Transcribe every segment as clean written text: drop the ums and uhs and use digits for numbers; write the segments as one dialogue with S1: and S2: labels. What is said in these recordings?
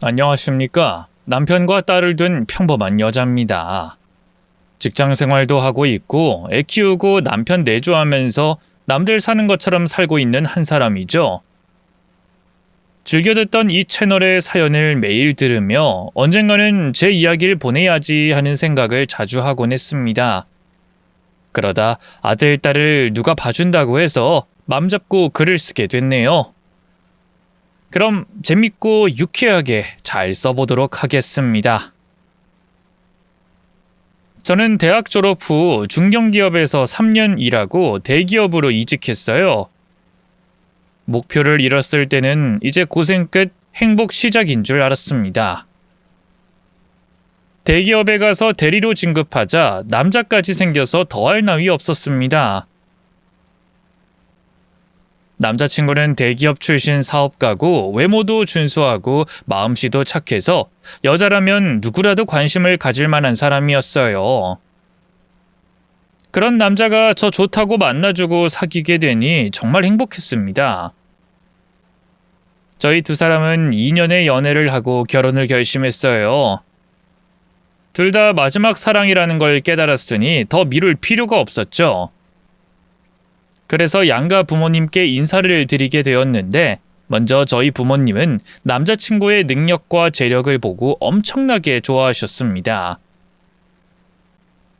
S1: 안녕하십니까. 남편과 딸을 둔 평범한 여자입니다. 직장 생활도 하고 있고 애 키우고 남편 내조하면서 남들 사는 것처럼 살고 있는 한 사람이죠. 즐겨 듣던 이 채널의 사연을 매일 들으며 언젠가는 제 이야기를 보내야지 하는 생각을 자주 하곤 했습니다. 그러다 아들, 딸을 누가 봐준다고 해서 맘 잡고 글을 쓰게 됐네요. 그럼 재밌고 유쾌하게 잘 써보도록 하겠습니다. 저는 대학 졸업 후 중견기업에서 3년 일하고 대기업으로 이직했어요. 목표를 이뤘을 때는 이제 고생 끝 행복 시작인 줄 알았습니다. 대기업에 가서 대리로 진급하자 남자까지 생겨서 더할 나위 없었습니다. 남자친구는 대기업 출신 사업가고 외모도 준수하고 마음씨도 착해서 여자라면 누구라도 관심을 가질 만한 사람이었어요. 그런 남자가 저 좋다고 만나주고 사귀게 되니 정말 행복했습니다. 저희 두 사람은 2년의 연애를 하고 결혼을 결심했어요. 둘 다 마지막 사랑이라는 걸 깨달았으니 더 미룰 필요가 없었죠. 그래서 양가 부모님께 인사를 드리게 되었는데 먼저 저희 부모님은 남자친구의 능력과 재력을 보고 엄청나게 좋아하셨습니다.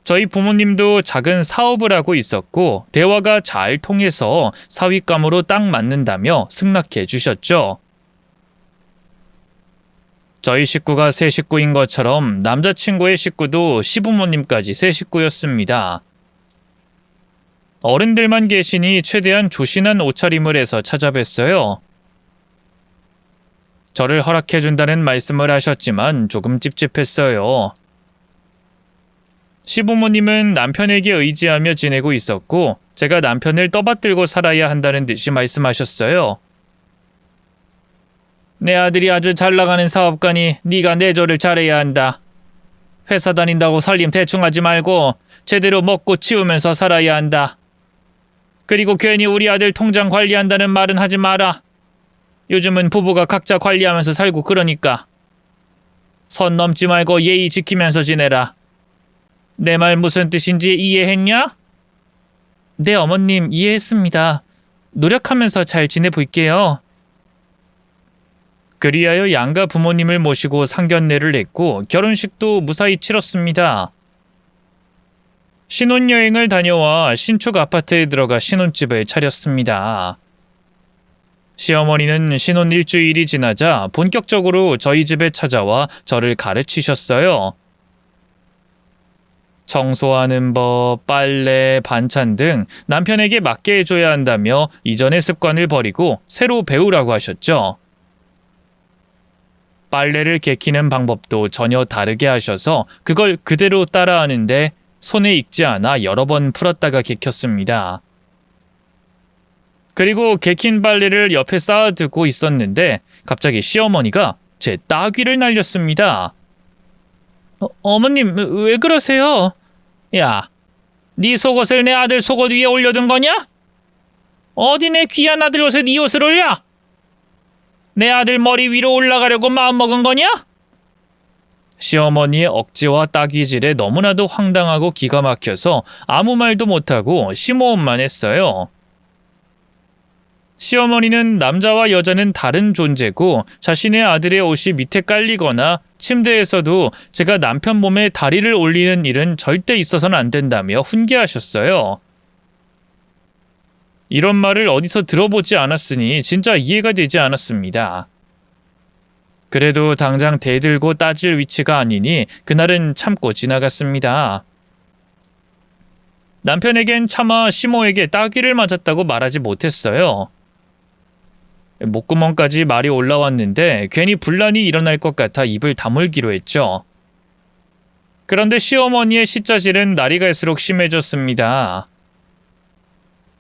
S1: 저희 부모님도 작은 사업을 하고 있었고 대화가 잘 통해서 사윗감으로 딱 맞는다며 승낙해 주셨죠. 저희 식구가 세 식구인 것처럼 남자친구의 식구도 시부모님까지 세 식구였습니다. 어른들만 계시니 최대한 조신한 옷차림을 해서 찾아뵀어요. 저를 허락해준다는 말씀을 하셨지만 조금 찝찝했어요. 시부모님은 남편에게 의지하며 지내고 있었고 제가 남편을 떠받들고 살아야 한다는 듯이 말씀하셨어요. 내 아들이 아주 잘 나가는 사업가니 네가 내조를 잘해야 한다. 회사 다닌다고 살림 대충 하지 말고 제대로 먹고 치우면서 살아야 한다. 그리고 괜히 우리 아들 통장 관리한다는 말은 하지 마라. 요즘은 부부가 각자 관리하면서 살고 그러니까. 선 넘지 말고 예의 지키면서 지내라. 내 말 무슨 뜻인지 이해했냐? 네, 어머님 이해했습니다. 노력하면서 잘 지내볼게요. 그리하여 양가 부모님을 모시고 상견례를 했고 결혼식도 무사히 치렀습니다. 신혼여행을 다녀와 신축 아파트에 들어가 신혼집을 차렸습니다. 시어머니는 신혼 일주일이 지나자 본격적으로 저희 집에 찾아와 저를 가르치셨어요. 청소하는 법, 빨래, 반찬 등 남편에게 맡게 해줘야 한다며 이전의 습관을 버리고 새로 배우라고 하셨죠. 빨래를 개키는 방법도 전혀 다르게 하셔서 그걸 그대로 따라하는데 손에 익지 않아 여러 번 풀었다가 개켰습니다. 그리고 개킨 빨래를 옆에 쌓아두고 있었는데 갑자기 시어머니가 제 따귀를 날렸습니다. 어머님 왜 그러세요? 야, 네 속옷을 내 아들 속옷 위에 올려둔 거냐? 어디 내 귀한 아들 옷에 네 옷을 올려? 내 아들 머리 위로 올라가려고 마음먹은 거냐? 시어머니의 억지와 따귀질에 너무나도 황당하고 기가 막혀서 아무 말도 못하고 심호흡만 했어요. 시어머니는 남자와 여자는 다른 존재고 자신의 아들의 옷이 밑에 깔리거나 침대에서도 제가 남편 몸에 다리를 올리는 일은 절대 있어서는 안 된다며 훈계하셨어요. 이런 말을 어디서 들어보지 않았으니 진짜 이해가 되지 않았습니다. 그래도 당장 대들고 따질 위치가 아니니 그날은 참고 지나갔습니다. 남편에겐 차마 시모에게 따귀를 맞았다고 말하지 못했어요. 목구멍까지 말이 올라왔는데 괜히 분란이 일어날 것 같아 입을 다물기로 했죠. 그런데 시어머니의 시짜질은 날이 갈수록 심해졌습니다.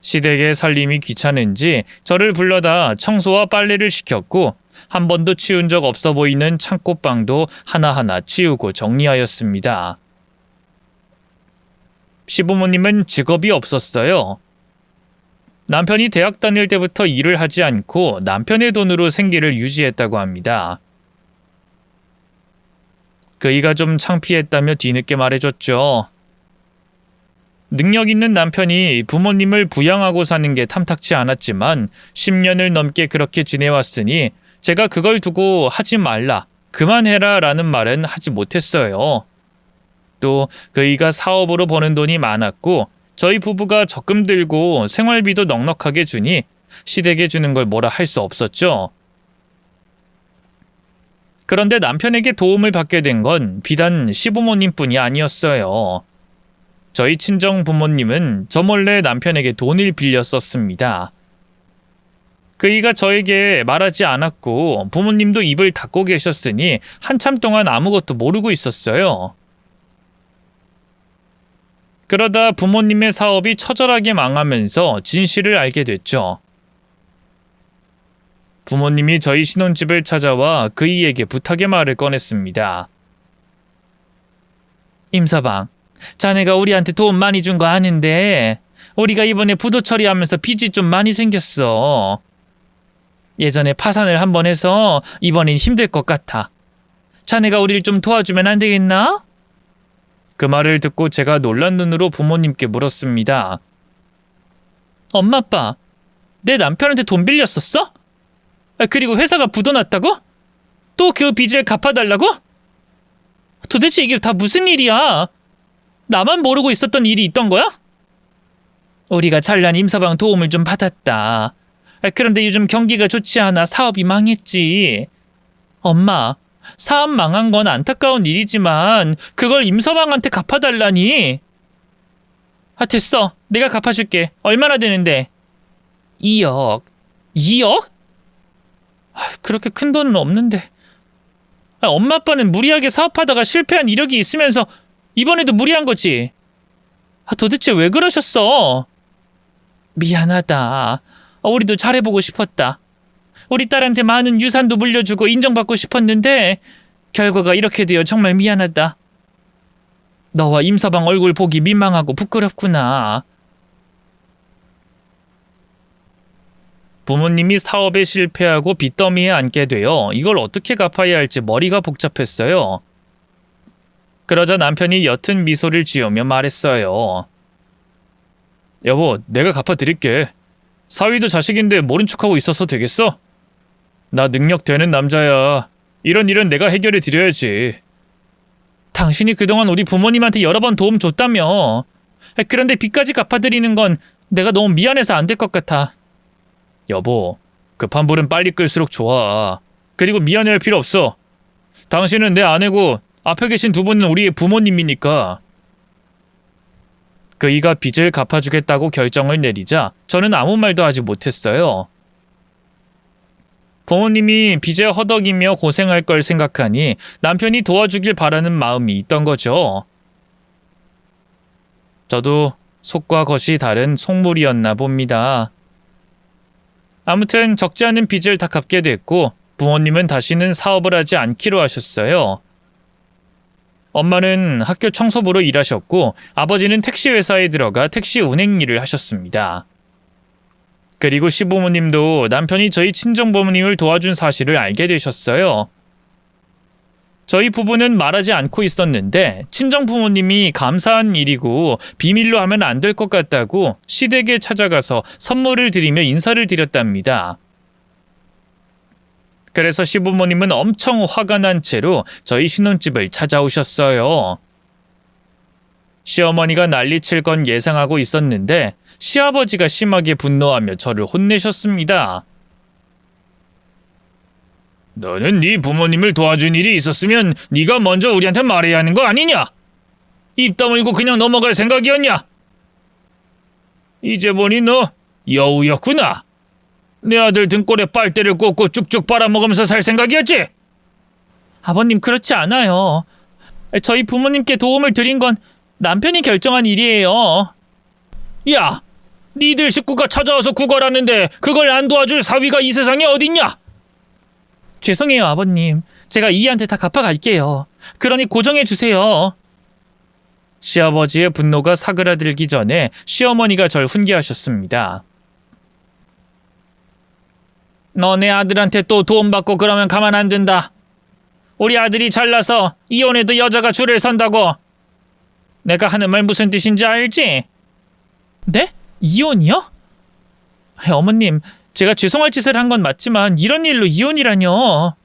S1: 시댁의 살림이 귀찮은지 저를 불러다 청소와 빨래를 시켰고 한 번도 치운 적 없어 보이는 창고방도 하나하나 치우고 정리하였습니다. 시부모님은 직업이 없었어요. 남편이 대학 다닐 때부터 일을 하지 않고 남편의 돈으로 생계를 유지했다고 합니다. 그이가 좀 창피했다며 뒤늦게 말해줬죠. 능력 있는 남편이 부모님을 부양하고 사는 게 탐탁치 않았지만 10년을 넘게 그렇게 지내왔으니 제가 그걸 두고 하지 말라, 그만해라 라는 말은 하지 못했어요. 또 그이가 사업으로 버는 돈이 많았고 저희 부부가 적금 들고 생활비도 넉넉하게 주니 시댁에 주는 걸 뭐라 할 수 없었죠. 그런데 남편에게 도움을 받게 된 건 비단 시부모님뿐이 아니었어요. 저희 친정 부모님은 저 몰래 남편에게 돈을 빌려 썼습니다. 그이가 저에게 말하지 않았고 부모님도 입을 닫고 계셨으니 한참 동안 아무것도 모르고 있었어요. 그러다 부모님의 사업이 처절하게 망하면서 진실을 알게 됐죠. 부모님이 저희 신혼집을 찾아와 그이에게 부탁의 말을 꺼냈습니다. 임서방, 자네가 우리한테 돈 많이 준 거 아는데 우리가 이번에 부도 처리하면서 빚이 좀 많이 생겼어. 예전에 파산을 한번 해서 이번엔 힘들 것 같아. 자네가 우리를 좀 도와주면 안 되겠나? 그 말을 듣고 제가 놀란 눈으로 부모님께 물었습니다. 엄마, 아빠, 내 남편한테 돈 빌렸었어? 그리고 회사가 부도 났다고? 또 그 빚을 갚아달라고? 도대체 이게 다 무슨 일이야? 나만 모르고 있었던 일이 있던 거야? 우리가 잘난 임서방 도움을 좀 받았다. 그런데 요즘 경기가 좋지 않아 사업이 망했지. 엄마, 사업 망한 건 안타까운 일이지만 그걸 임서방한테 갚아달라니. 됐어. 내가 갚아줄게. 얼마나 되는데? 2억. 2억? 그렇게 큰 돈은 없는데. 엄마 아빠는 무리하게 사업하다가 실패한 이력이 있으면서 이번에도 무리한 거지. 도대체 왜 그러셨어? 미안하다. 우리도 잘해보고 싶었다. 우리 딸한테 많은 유산도 물려주고 인정받고 싶었는데 결과가 이렇게 되어 정말 미안하다. 너와 임서방 얼굴 보기 민망하고 부끄럽구나. 부모님이 사업에 실패하고 빚더미에 앉게 되어 이걸 어떻게 갚아야 할지 머리가 복잡했어요. 그러자 남편이 옅은 미소를 지으며 말했어요. 여보, 내가 갚아드릴게. 사위도 자식인데 모른 척하고 있어서 되겠어? 나 능력 되는 남자야. 이런 일은 내가 해결해 드려야지. 당신이 그동안 우리 부모님한테 여러 번 도움 줬다며. 그런데 빚까지 갚아드리는 건 내가 너무 미안해서 안 될 것 같아. 여보, 급한 불은 빨리 끌수록 좋아. 그리고 미안해할 필요 없어. 당신은 내 아내고 앞에 계신 두 분은 우리의 부모님이니까. 그이가 빚을 갚아주겠다고 결정을 내리자 저는 아무 말도 하지 못했어요. 부모님이 빚에 허덕이며 고생할 걸 생각하니 남편이 도와주길 바라는 마음이 있던 거죠. 저도 속과 겉이 다른 속물이었나 봅니다. 아무튼 적지 않은 빚을 다 갚게 됐고 부모님은 다시는 사업을 하지 않기로 하셨어요. 엄마는 학교 청소부로 일하셨고 아버지는 택시회사에 들어가 택시 운행 일을 하셨습니다. 그리고 시부모님도 남편이 저희 친정부모님을 도와준 사실을 알게 되셨어요. 저희 부부는 말하지 않고 있었는데 친정부모님이 감사한 일이고 비밀로 하면 안 될 것 같다고 시댁에 찾아가서 선물을 드리며 인사를 드렸답니다. 그래서 시부모님은 엄청 화가 난 채로 저희 신혼집을 찾아오셨어요. 시어머니가 난리칠 건 예상하고 있었는데 시아버지가 심하게 분노하며 저를 혼내셨습니다. 너는 네 부모님을 도와준 일이 있었으면 네가 먼저 우리한테 말해야 하는 거 아니냐? 입 다물고 그냥 넘어갈 생각이었냐? 이제 보니 너 여우였구나. 내 아들 등골에 빨대를 꽂고 쭉쭉 빨아먹으면서 살 생각이었지? 아버님, 그렇지 않아요. 저희 부모님께 도움을 드린 건 남편이 결정한 일이에요. 야, 니들 식구가 찾아와서 구걸하는데 그걸 안 도와줄 사위가 이 세상에 어딨냐? 죄송해요, 아버님. 제가 이희한테 다 갚아갈게요. 그러니 고정해주세요. 시아버지의 분노가 사그라들기 전에 시어머니가 절 훈계하셨습니다. 너 내 아들한테 또 도움받고 그러면 가만 안 둔다. 우리 아들이 잘나서 이혼해도 여자가 줄을 선다고. 내가 하는 말 무슨 뜻인지 알지? 네? 이혼이요? 어머님, 제가 죄송할 짓을 한 건 맞지만 이런 일로 이혼이라뇨.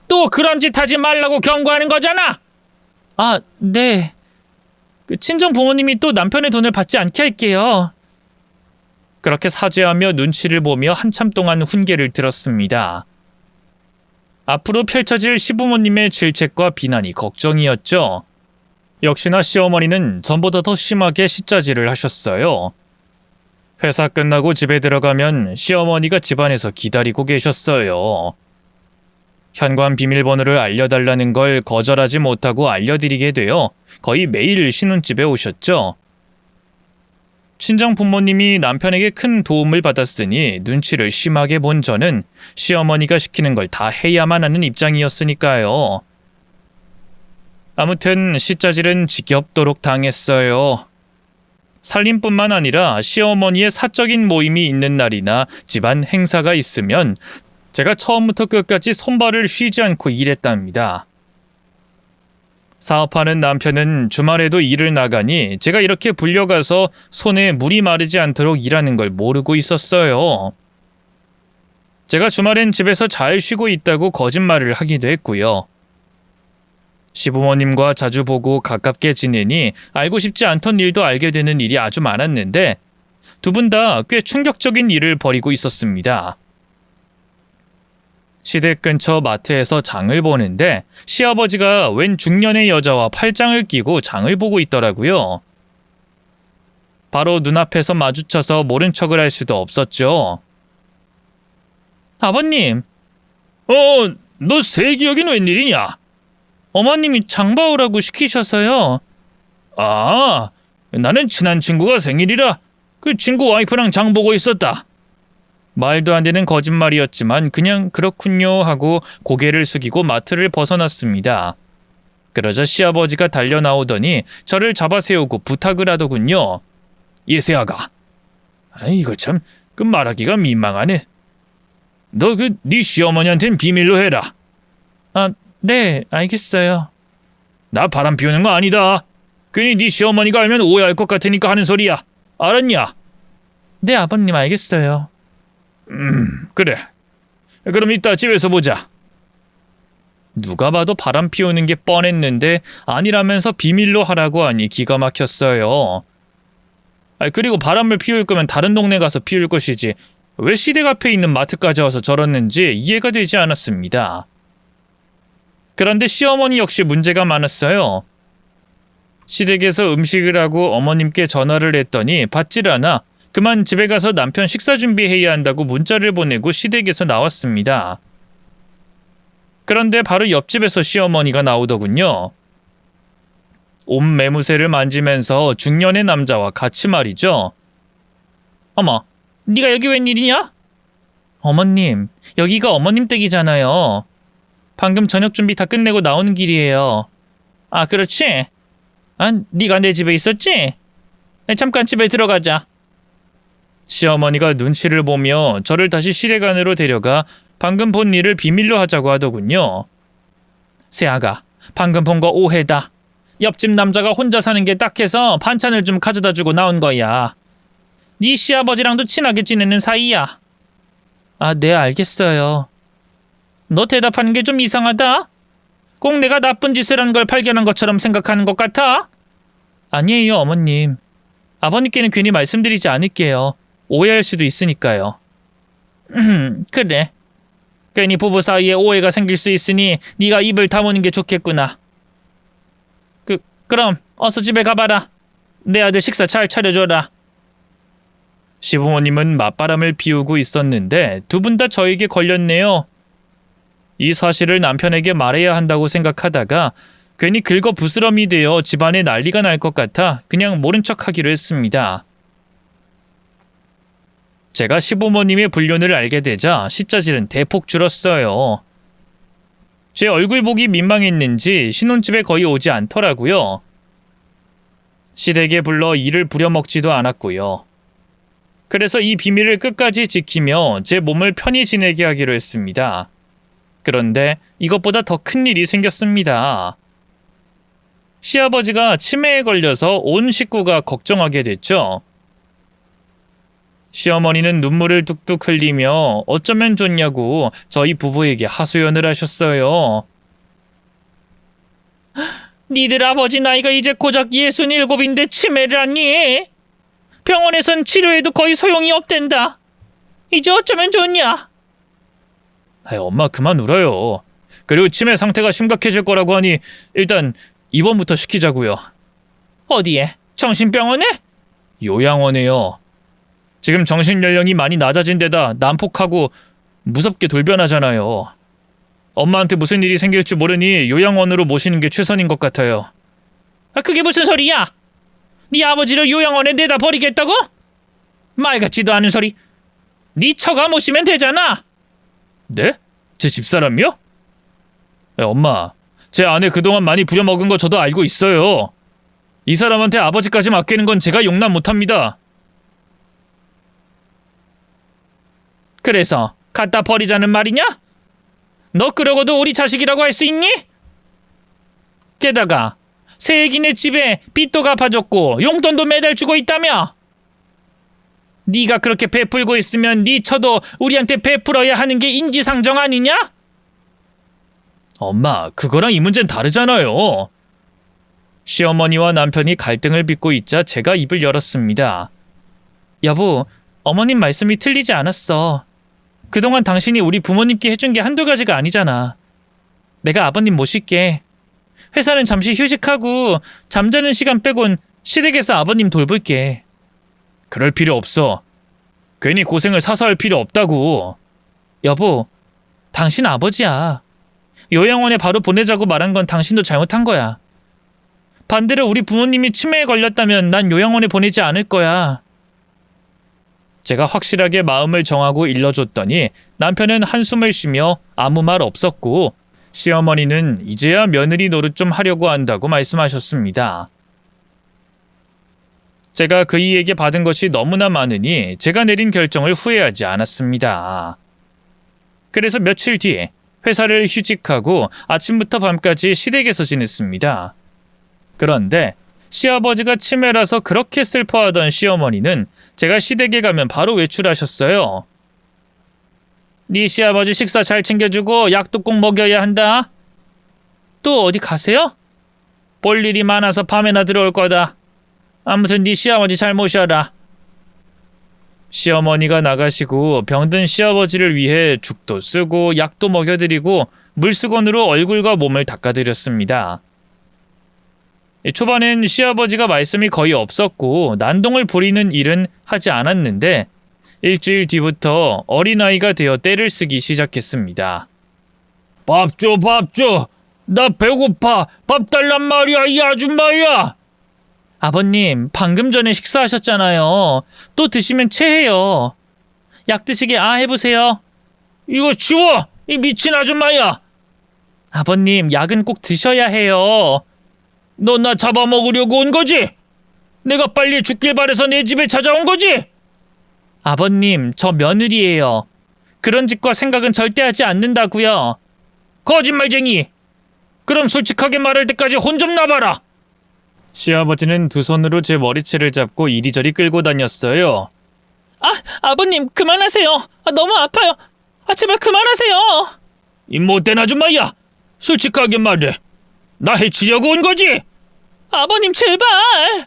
S1: 또 그런 짓 하지 말라고 경고하는 거잖아. 아, 네. 친정 부모님이 또 남편의 돈을 받지 않게 할게요. 그렇게 사죄하며 눈치를 보며 한참 동안 훈계를 들었습니다. 앞으로 펼쳐질 시부모님의 질책과 비난이 걱정이었죠. 역시나 시어머니는 전보다 더 심하게 시짜질을 하셨어요. 회사 끝나고 집에 들어가면 시어머니가 집안에서 기다리고 계셨어요. 현관 비밀번호를 알려달라는 걸 거절하지 못하고 알려드리게 되어 거의 매일 신혼집에 오셨죠. 친정 부모님이 남편에게 큰 도움을 받았으니 눈치를 심하게 본 저는 시어머니가 시키는 걸 다 해야만 하는 입장이었으니까요. 아무튼 시짜질은 지겹도록 당했어요. 살림뿐만 아니라 시어머니의 사적인 모임이 있는 날이나 집안 행사가 있으면 제가 처음부터 끝까지 손발을 쉬지 않고 일했답니다. 사업하는 남편은 주말에도 일을 나가니 제가 이렇게 불려가서 손에 물이 마르지 않도록 일하는 걸 모르고 있었어요. 제가 주말엔 집에서 잘 쉬고 있다고 거짓말을 하기도 했고요. 시부모님과 자주 보고 가깝게 지내니 알고 싶지 않던 일도 알게 되는 일이 아주 많았는데 두 분 다 꽤 충격적인 일을 벌이고 있었습니다. 시댁 근처 마트에서 장을 보는데 시아버지가 웬 중년의 여자와 팔짱을 끼고 장을 보고 있더라고요. 바로 눈앞에서 마주쳐서 모른 척을 할 수도 없었죠. 아버님. 너 세기 여긴 웬일이냐? 어머님이 장 봐오라고 시키셔서요. 아, 나는 친한 친구가 생일이라 그 친구 와이프랑 장 보고 있었다. 말도 안 되는 거짓말이었지만 그냥 그렇군요 하고 고개를 숙이고 마트를 벗어났습니다. 그러자 시아버지가 달려 나오더니 저를 잡아 세우고 부탁을 하더군요. 예세아가. 이거 참 그 말하기가 민망하네. 너 네 시어머니한텐 비밀로 해라. 아, 네, 알겠어요. 나 바람 피우는 거 아니다. 괜히 네 시어머니가 알면 오해할 것 같으니까 하는 소리야. 알았냐? 네, 아버님 알겠어요. 그래. 그럼 이따 집에서 보자. 누가 봐도 바람 피우는 게 뻔했는데 아니라면서 비밀로 하라고 하니 기가 막혔어요. 그리고 바람을 피울 거면 다른 동네 가서 피울 것이지 왜 시댁 앞에 있는 마트까지 와서 저렀는지 이해가 되지 않았습니다. 그런데 시어머니 역시 문제가 많았어요. 시댁에서 음식을 하고 어머님께 전화를 했더니 받질 않아 그만 집에 가서 남편 식사 준비해야 한다고 문자를 보내고 시댁에서 나왔습니다. 그런데 바로 옆집에서 시어머니가 나오더군요. 옷 매무새를 만지면서 중년의 남자와 같이 말이죠. 어머, 네가 여기 웬일이냐? 어머님, 여기가 어머님 댁이잖아요. 방금 저녁 준비 다 끝내고 나오는 길이에요. 아, 그렇지? 네가 내 집에 있었지? 잠깐 집에 들어가자. 시어머니가 눈치를 보며 저를 다시 시댁 안으로 데려가 방금 본 일을 비밀로 하자고 하더군요. 새아가, 방금 본 거 오해다. 옆집 남자가 혼자 사는 게 딱해서 반찬을 좀 가져다 주고 나온 거야. 네 시아버지랑도 친하게 지내는 사이야. 아, 네, 알겠어요. 너 대답하는 게 좀 이상하다. 꼭 내가 나쁜 짓을 한 걸 발견한 것처럼 생각하는 것 같아? 아니에요, 어머님. 아버님께는 괜히 말씀드리지 않을게요. 오해할 수도 있으니까요. 그래. 괜히 부부 사이에 오해가 생길 수 있으니 네가 입을 다무는 게 좋겠구나. 그럼 어서 집에 가봐라. 내 아들 식사 잘 차려줘라. 시부모님은 맞바람을 피우고 있었는데 두 분 다 저에게 걸렸네요. 이 사실을 남편에게 말해야 한다고 생각하다가 괜히 긁어 부스럼이 되어 집안에 난리가 날 것 같아 그냥 모른 척하기로 했습니다. 제가 시부모님의 불륜을 알게 되자 시짜질은 대폭 줄었어요. 제 얼굴 보기 민망했는지 신혼집에 거의 오지 않더라고요. 시댁에 불러 일을 부려먹지도 않았고요. 그래서 이 비밀을 끝까지 지키며 제 몸을 편히 지내게 하기로 했습니다. 그런데 이것보다 더 큰 일이 생겼습니다. 시아버지가 치매에 걸려서 온 식구가 걱정하게 됐죠. 시어머니는 눈물을 뚝뚝 흘리며 어쩌면 좋냐고 저희 부부에게 하소연을 하셨어요. 니들 아버지 나이가 이제 고작 67인데 치매를 하니? 병원에선 치료해도 거의 소용이 없댄다. 이제 어쩌면 좋냐? 엄마 그만 울어요. 그리고 치매 상태가 심각해질 거라고 하니 일단 입원부터 시키자고요. 어디에? 정신병원에? 요양원에요. 지금 정신연령이 많이 낮아진 데다 난폭하고 무섭게 돌변하잖아요. 엄마한테 무슨 일이 생길지 모르니 요양원으로 모시는 게 최선인 것 같아요. 그게 무슨 소리야? 네 아버지를 요양원에 내다 버리겠다고? 말 같지도 않은 소리. 네 처가 모시면 되잖아. 네? 제 집사람이요? 엄마, 제 아내 그동안 많이 부려먹은 거 저도 알고 있어요. 이 사람한테 아버지까지 맡기는 건 제가 용납 못합니다. 그래서 갖다 버리자는 말이냐? 너 그러고도 우리 자식이라고 할 수 있니? 게다가 새애기네 집에 빚도 갚아줬고 용돈도 매달 주고 있다며? 네가 그렇게 베풀고 있으면 네 처도 우리한테 베풀어야 하는 게 인지상정 아니냐? 엄마, 그거랑 이 문제는 다르잖아요. 시어머니와 남편이 갈등을 빚고 있자 제가 입을 열었습니다. 여보, 어머님 말씀이 틀리지 않았어. 그동안 당신이 우리 부모님께 해준 게 한두 가지가 아니잖아. 내가 아버님 모실게. 회사는 잠시 휴식하고 잠자는 시간 빼곤 시댁에서 아버님 돌볼게. 그럴 필요 없어. 괜히 고생을 사서 할 필요 없다고. 여보, 당신 아버지야. 요양원에 바로 보내자고 말한 건 당신도 잘못한 거야. 반대로 우리 부모님이 치매에 걸렸다면 난 요양원에 보내지 않을 거야. 제가 확실하게 마음을 정하고 일러줬더니 남편은 한숨을 쉬며 아무 말 없었고 시어머니는 이제야 며느리 노릇 좀 하려고 한다고 말씀하셨습니다. 제가 그이에게 받은 것이 너무나 많으니 제가 내린 결정을 후회하지 않았습니다. 그래서 며칠 뒤에 회사를 휴직하고 아침부터 밤까지 시댁에서 지냈습니다. 그런데 시아버지가 치매라서 그렇게 슬퍼하던 시어머니는 제가 시댁에 가면 바로 외출하셨어요. 네 시아버지 식사 잘 챙겨주고 약도 꼭 먹여야 한다. 또 어디 가세요? 볼 일이 많아서 밤에나 들어올 거다. 아무튼 네 시아버지 잘 모셔라. 시어머니가 나가시고 병든 시아버지를 위해 죽도 쓰고 약도 먹여드리고 물수건으로 얼굴과 몸을 닦아드렸습니다. 초반엔 시아버지가 말씀이 거의 없었고 난동을 부리는 일은 하지 않았는데 일주일 뒤부터 어린아이가 되어 떼를 쓰기 시작했습니다. 밥 줘, 밥 줘. 나 배고파. 밥 달란 말이야, 이 아줌마야. 아버님, 방금 전에 식사하셨잖아요. 또 드시면 체해요. 약 드시게 해보세요. 이거 치워! 이 미친 아줌마야. 아버님, 약은 꼭 드셔야 해요. 너 나 잡아먹으려고 온 거지? 내가 빨리 죽길 바래서 내 집에 찾아온 거지? 아버님, 저 며느리예요. 그런 짓과 생각은 절대 하지 않는다고요. 거짓말쟁이! 그럼 솔직하게 말할 때까지 혼 좀 놔봐라. 시아버지는 두 손으로 제 머리채를 잡고 이리저리 끌고 다녔어요. 아버님 그만하세요. 너무 아파요. 제발 그만하세요. 이 못된 아줌마야. 솔직하게 말해. 나 해치려고 온 거지? 아버님 제발.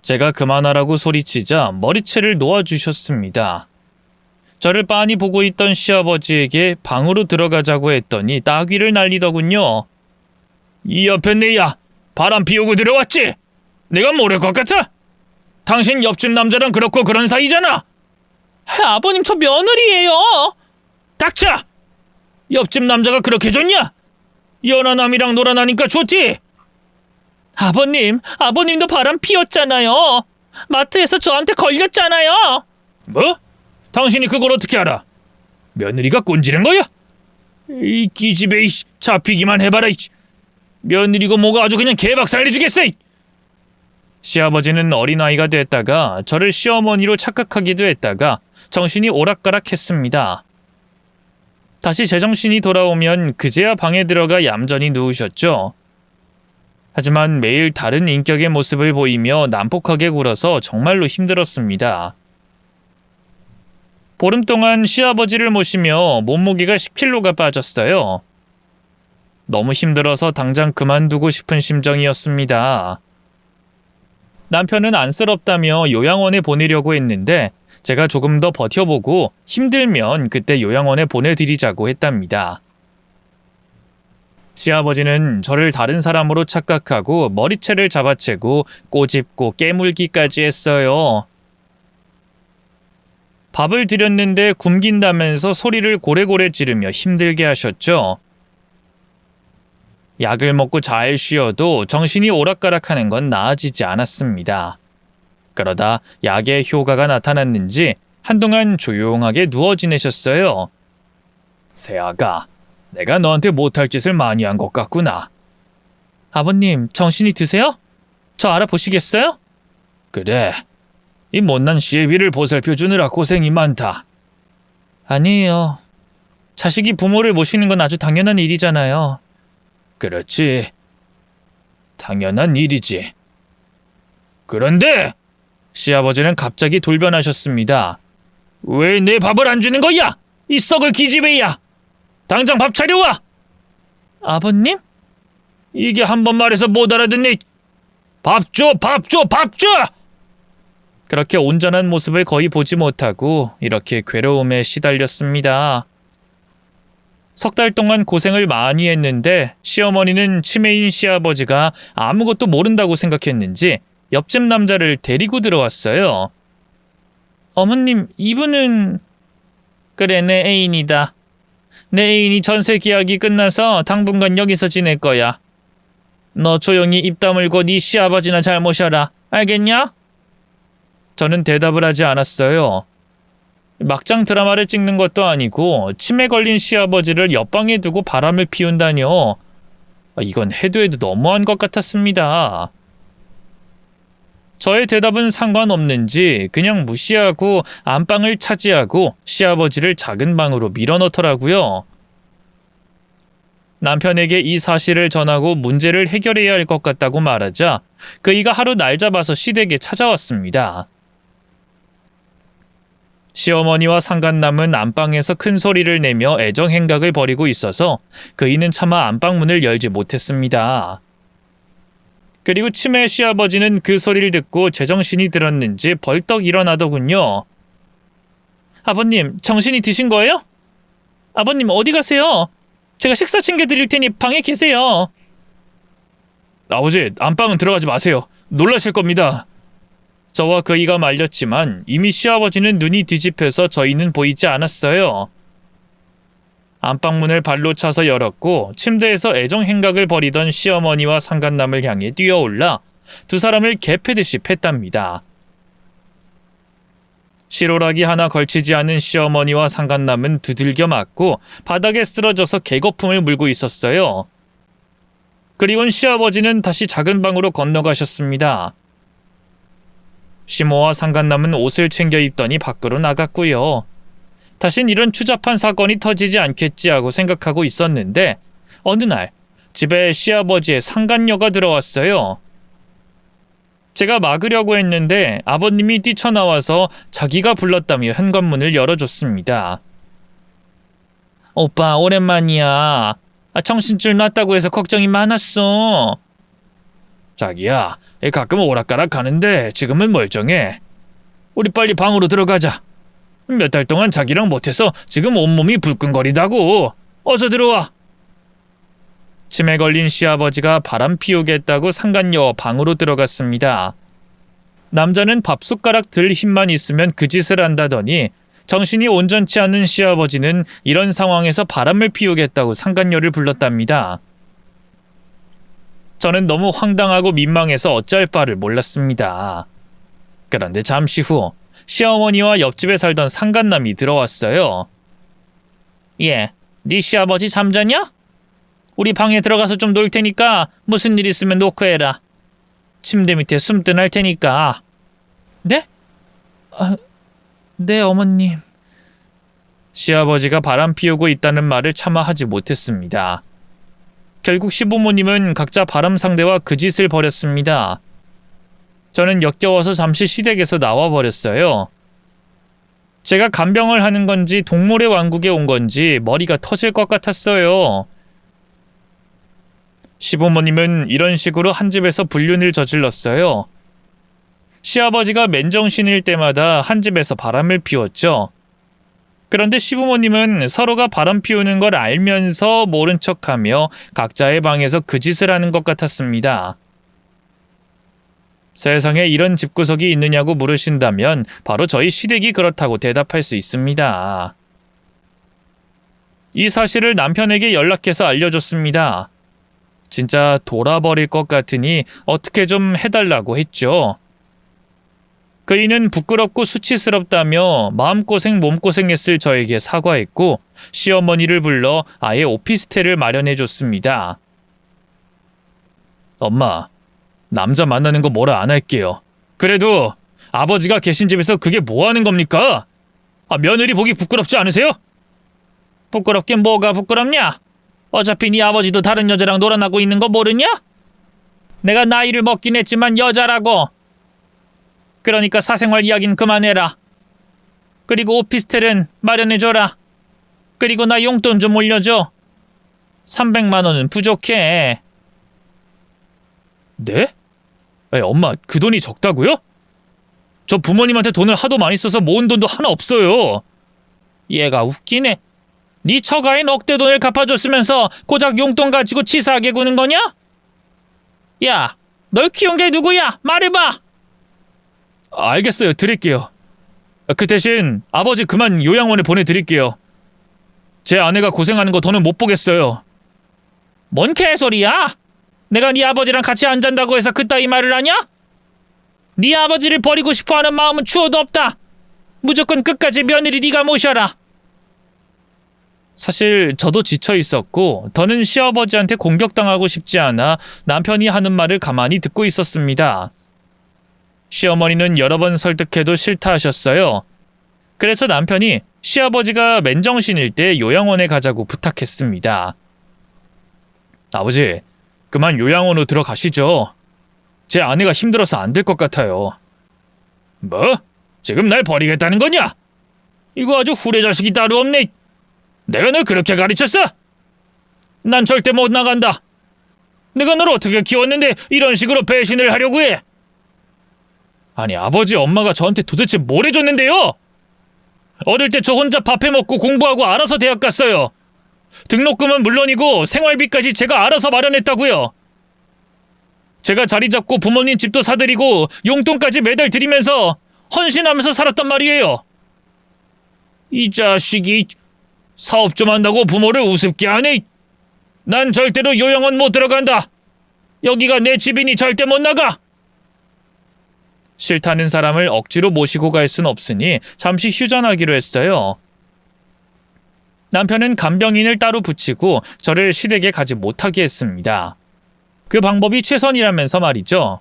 S1: 제가 그만하라고 소리치자 머리채를 놓아주셨습니다. 저를 빤히 보고 있던 시아버지에게 방으로 들어가자고 했더니 따귀를 날리더군요. 이 옆에 내야 바람 피우고 들어왔지? 내가 모를 것 같아? 당신 옆집 남자랑 그렇고 그런 사이잖아. 아버님 저 며느리예요. 닥쳐! 옆집 남자가 그렇게 좋냐? 연하남이랑 놀아나니까 좋지? 아버님도 바람 피웠잖아요. 마트에서 저한테 걸렸잖아요. 뭐? 당신이 그걸 어떻게 알아? 며느리가 꼰지른 거야? 이 기집애 잡히기만 해봐라. 며느리고 뭐가 아주 그냥 개박살 내주겠어. 시아버지는 어린아이가 됐다가 저를 시어머니로 착각하기도 했다가 정신이 오락가락했습니다. 다시 제정신이 돌아오면 그제야 방에 들어가 얌전히 누우셨죠. 하지만 매일 다른 인격의 모습을 보이며 난폭하게 굴어서 정말로 힘들었습니다. 보름 동안 시아버지를 모시며 몸무게가 10kg가 빠졌어요. 너무 힘들어서 당장 그만두고 싶은 심정이었습니다. 남편은 안쓰럽다며 요양원에 보내려고 했는데 제가 조금 더 버텨보고 힘들면 그때 요양원에 보내드리자고 했답니다. 시아버지는 저를 다른 사람으로 착각하고 머리채를 잡아채고 꼬집고 깨물기까지 했어요. 밥을 드렸는데 굶긴다면서 소리를 고래고래 지르며 힘들게 하셨죠. 약을 먹고 잘 쉬어도 정신이 오락가락하는 건 나아지지 않았습니다. 그러다 약의 효과가 나타났는지 한동안 조용하게 누워 지내셨어요. 세아가, 내가 너한테 못할 짓을 많이 한 것 같구나. 아버님, 정신이 드세요? 저 알아보시겠어요? 그래, 이 못난 시애비를 보살펴주느라 고생이 많다. 아니에요. 자식이 부모를 모시는 건 아주 당연한 일이잖아요. 그렇지. 당연한 일이지. 그런데 시아버지는 갑자기 돌변하셨습니다. 왜 내 밥을 안 주는 거야? 이 썩을 기집애야. 당장 밥 차려와. 아버님? 이게 한 번 말해서 못 알아듣네. 밥 줘, 밥 줘, 밥 줘! 그렇게 온전한 모습을 거의 보지 못하고 이렇게 괴로움에 시달렸습니다. 석 달 동안 고생을 많이 했는데 시어머니는 치매인 시아버지가 아무것도 모른다고 생각했는지 옆집 남자를 데리고 들어왔어요. 어머님, 이분은... 그래, 내 애인이다. 내 애인이 전세 계약이 끝나서 당분간 여기서 지낼 거야. 너 조용히 입 다물고 네 시아버지나 잘 모셔라. 알겠냐? 저는 대답을 하지 않았어요. 막장 드라마를 찍는 것도 아니고 치매 걸린 시아버지를 옆방에 두고 바람을 피운다뇨. 이건 해도 너무한 것 같았습니다. 저의 대답은 상관없는지 그냥 무시하고 안방을 차지하고 시아버지를 작은 방으로 밀어넣더라고요. 남편에게 이 사실을 전하고 문제를 해결해야 할 것 같다고 말하자 그이가 하루 날 잡아서 시댁에 찾아왔습니다. 시어머니와 상간남은 안방에서 큰 소리를 내며 애정행각을 벌이고 있어서 그이는 차마 안방문을 열지 못했습니다. 그리고 치매 시아버지는 그 소리를 듣고 제정신이 들었는지 벌떡 일어나더군요. 아버님, 정신이 드신 거예요? 아버님, 어디 가세요? 제가 식사 챙겨드릴 테니 방에 계세요. 아버지, 안방은 들어가지 마세요. 놀라실 겁니다. 저와 그이가 말렸지만 이미 시아버지는 눈이 뒤집혀서 저희는 보이지 않았어요. 안방문을 발로 차서 열었고 침대에서 애정행각을 벌이던 시어머니와 상간남을 향해 뛰어올라 두 사람을 개패듯이 팼답니다. 실오라기 하나 걸치지 않은 시어머니와 상간남은 두들겨 맞고 바닥에 쓰러져서 개거품을 물고 있었어요. 그리고는 시아버지는 다시 작은 방으로 건너가셨습니다. 시모와 상간남은 옷을 챙겨 입더니 밖으로 나갔고요. 다신 이런 추잡한 사건이 터지지 않겠지 하고 생각하고 있었는데 어느 날 집에 시아버지의 상간녀가 들어왔어요. 제가 막으려고 했는데 아버님이 뛰쳐나와서 자기가 불렀다며 현관문을 열어줬습니다. 오빠, 오랜만이야. 정신줄 났다고 해서 걱정이 많았어. 자기야, 가끔 오락가락 하는데 지금은 멀쩡해. 우리 빨리 방으로 들어가자. 몇 달 동안 자기랑 못해서 지금 온몸이 불끈거리다고. 어서 들어와. 치매 걸린 시아버지가 바람 피우겠다고 상간녀 방으로 들어갔습니다. 남자는 밥숟가락 들 힘만 있으면 그 짓을 한다더니 정신이 온전치 않은 시아버지는 이런 상황에서 바람을 피우겠다고 상간녀를 불렀답니다. 저는 너무 황당하고 민망해서 어찌할 바를 몰랐습니다. 그런데 잠시 후 시어머니와 옆집에 살던 상간남이 들어왔어요. 예, 네 시아버지 잠자냐? 우리 방에 들어가서 좀 놀 테니까 무슨 일 있으면 노크해라. 침대 밑에 숨뜬할 테니까. 네? 네, 어머님. 시아버지가 바람 피우고 있다는 말을 차마 하지 못했습니다. 결국 시부모님은 각자 바람 상대와 그 짓을 벌였습니다. 저는 역겨워서 잠시 시댁에서 나와버렸어요. 제가 간병을 하는 건지 동물의 왕국에 온 건지 머리가 터질 것 같았어요. 시부모님은 이런 식으로 한 집에서 불륜을 저질렀어요. 시아버지가 맨정신일 때마다 한 집에서 바람을 피웠죠. 그런데 시부모님은 서로가 바람 피우는 걸 알면서 모른 척하며 각자의 방에서 그 짓을 하는 것 같았습니다. 세상에 이런 집구석이 있느냐고 물으신다면 바로 저희 시댁이 그렇다고 대답할 수 있습니다. 이 사실을 남편에게 연락해서 알려줬습니다. 진짜 돌아버릴 것 같으니 어떻게 좀 해달라고 했죠. 그이는 부끄럽고 수치스럽다며 마음고생 몸고생했을 저에게 사과했고 시어머니를 불러 아예 오피스텔을 마련해줬습니다. 엄마, 남자 만나는 거 뭐라 안 할게요. 그래도 아버지가 계신 집에서 그게 뭐 하는 겁니까? 며느리 보기 부끄럽지 않으세요? 부끄럽긴 뭐가 부끄럽냐? 어차피 네 아버지도 다른 여자랑 놀아나고 있는 거 모르냐? 내가 나이를 먹긴 했지만 여자라고. 그러니까 사생활 이야기는 그만해라. 그리고 오피스텔은 마련해줘라. 그리고 나 용돈 좀 올려줘. 300만 원은 부족해. 네? 엄마, 그 돈이 적다고요? 저 부모님한테 돈을 하도 많이 써서 모은 돈도 하나 없어요. 얘가 웃기네. 네 처가인 억대 돈을 갚아줬으면서 고작 용돈 가지고 치사하게 구는 거냐? 야, 널 키운 게 누구야? 말해봐. 알겠어요. 드릴게요. 그 대신 아버지 그만 요양원에 보내드릴게요. 제 아내가 고생하는 거 더는 못 보겠어요. 뭔 개소리야? 내가 네 아버지랑 같이 안 잔다고 해서 그따위 말을 하냐? 네 아버지를 버리고 싶어하는 마음은 추워도 없다. 무조건 끝까지 며느리 네가 모셔라. 사실 저도 지쳐 있었고 더는 시아버지한테 공격당하고 싶지 않아 남편이 하는 말을 가만히 듣고 있었습니다. 시어머니는 여러 번 설득해도 싫다 하셨어요. 그래서 남편이 시아버지가 맨정신일 때 요양원에 가자고 부탁했습니다. 아버지, 그만 요양원으로 들어가시죠. 제 아내가 힘들어서 안 될 것 같아요. 뭐? 지금 날 버리겠다는 거냐? 이거 아주 후레자식이 따로 없네. 내가 널 그렇게 가르쳤어? 난 절대 못 나간다. 내가 널 어떻게 키웠는데 이런 식으로 배신을 하려고 해? 아니, 아버지 엄마가 저한테 도대체 뭘 해줬는데요? 어릴 때 저 혼자 밥해 먹고 공부하고 알아서 대학 갔어요. 등록금은 물론이고 생활비까지 제가 알아서 마련했다고요. 제가 자리 잡고 부모님 집도 사드리고 용돈까지 매달 드리면서 헌신하면서 살았단 말이에요. 이 자식이 사업 좀 한다고 부모를 우습게 하네. 난 절대로 요양원 못 들어간다. 여기가 내 집이니 절대 못 나가. 싫다는 사람을 억지로 모시고 갈 순 없으니 잠시 휴전하기로 했어요. 남편은 간병인을 따로 붙이고 저를 시댁에 가지 못하게 했습니다. 그 방법이 최선이라면서 말이죠.